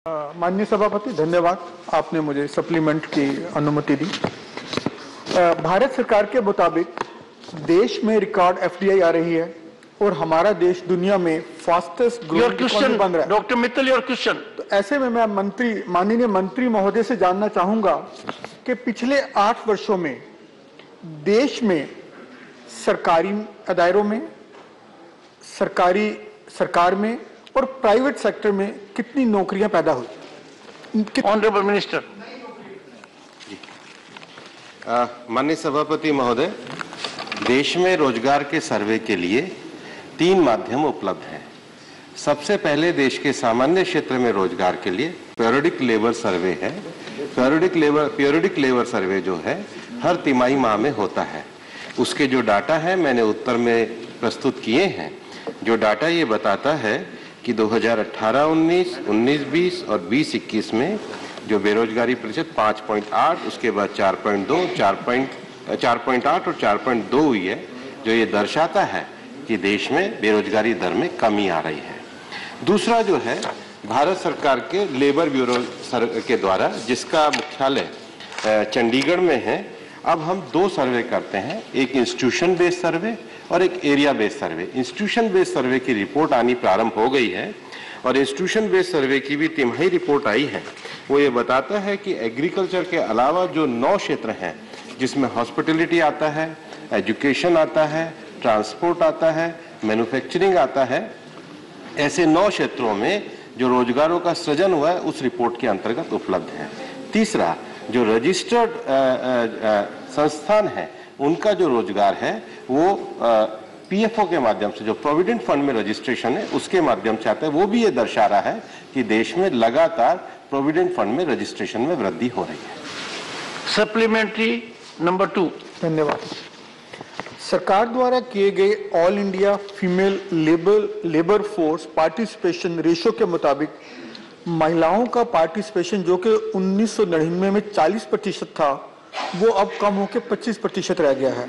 माननीय सभापति, धन्यवाद, आपने मुझे सप्लीमेंट की अनुमति दी। भारत सरकार के मुताबिक देश में रिकॉर्ड एफडीआई आ रही है और हमारा देश दुनिया में फास्टेस्ट ग्रोइंग इकोनॉमी बन रहा है। Doctor Mittal, your question. तो ऐसे में मैं माननीय मंत्री महोदय से जानना चाहूंगा कि पिछले 8 वर्षों में देश में सरकारी दायरों में, सरकार में और प्राइवेट सेक्टर में कितनी नौकरियां पैदा हुई? Honourable minister. माननीय सभापति महोदय, देश में रोजगार के सर्वे के लिए 3 माध्यम उपलब्ध हैं। सबसे पहले देश के सामान्य क्षेत्र में रोजगार के लिए पीरियडिक लेबर सर्वे है। पीरियडिक लेबर सर्वे जो है हर तिमाही माह में होता है। उसके जो डाटा है मैंने उत्तर में प्रस्तुत किए हैं। जो डाटा ये बताता है कि 2018-19, 19-20 और 20-21 में जो बेरोजगारी प्रतिशत 5.8, उसके बाद 4.2, 4.8 और 4.2 हुई है, जो ये दर्शाता है कि देश में बेरोजगारी दर में कमी आ रही है। दूसरा जो है भारत सरकार के लेबर ब्यूरो के द्वारा, जिसका मुख्यालय चंडीगढ़ में है, अब हम 2 सर्वे करते हैं, एक इंस्टीट्यूशन बेस्ड सर्वे और एक एरिया बेस्ड सर्वे। इंस्टीट्यूशन बेस्ड सर्वे की रिपोर्ट आनी प्रारंभ हो गई है और इंस्टीट्यूशन बेस्ड सर्वे की भी तिमाही रिपोर्ट आई है। वो ये बताता है कि एग्रीकल्चर के अलावा जो 9 क्षेत्र हैं, जिसमें हॉस्पिटलिटी आता है, एजुकेशन आता है, ट्रांसपोर्ट आता है, मैन्युफैक्चरिंग आता है, ऐसे 9 क्षेत्रों में जो रोजगारों का सृजन हुआ है उस रिपोर्ट के अंतर्गत उपलब्ध है। तीसरा, जो रजिस्टर्ड संस्थान है उनका जो रोजगार है वो पीएफओ के माध्यम से, जो प्रोविडेंट फंड में रजिस्ट्रेशन है उसके माध्यम से आता है। वो भी ये दर्शा रहा है कि देश में लगातार प्रोविडेंट फंड में रजिस्ट्रेशन में वृद्धि हो रही है। Supplementary number 2। धन्यवाद। सरकार द्वारा किए गए all India female labour force participation ratio के मुताबिक महिलाओं का पार्टिसिपेशन, जो कि 1999 में 40% था, वो अब कम होकर 25% रह गया है।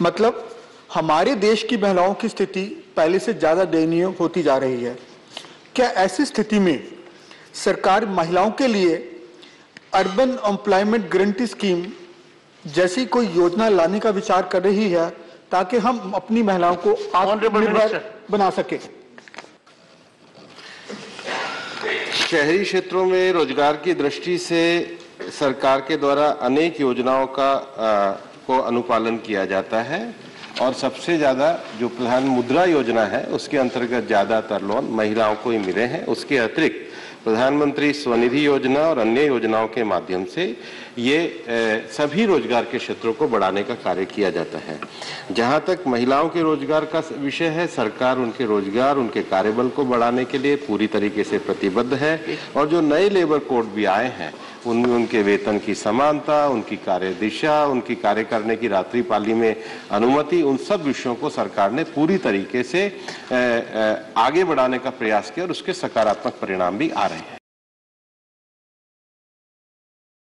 मतलब हमारे देश की महिलाओं की स्थिति पहले से ज्यादा दयनीय होती जा रही है। क्या ऐसी स्थिति में सरकार महिलाओं के लिए अर्बन एम्प्लॉयमेंट गारंटी स्कीम जैसी कोई योजना लाने का विचार कर रही है ताकि हम अपनी महिलाओं को आत्मनिर्भर बना सके? शहरी क्षेत्रों में रोजगार की दृष्टि से सरकार के द्वारा अनेक योजनाओं को अनुपालन किया जाता है और सबसे ज्यादा जो प्रधान मुद्रा योजना है उसके अंतर्गत ज्यादातर लोन महिलाओं को ही मिले हैं। उसके अतिरिक्त प्रधानमंत्री स्वनिधि योजना और अन्य योजनाओं के माध्यम से ये सभी रोजगार के क्षेत्रों को बढ़ाने का कार्य किया जाता है। जहां तक महिलाओं के रोजगार का विषय है, सरकार उनके रोजगार, उनके कार्यबल को बढ़ाने के लिए पूरी तरीके से प्रतिबद्ध है और जो नए लेबर कोड भी आए हैं उनमें उनके वेतन की समानता, उनकी कार्य दिशा, उनकी कार्य करने की रात्रि पाली में अनुमति, उन सब विषयों को सरकार ने पूरी तरीके से आगे बढ़ाने का प्रयास किया और उसके सकारात्मक परिणाम भी आ रहे हैं।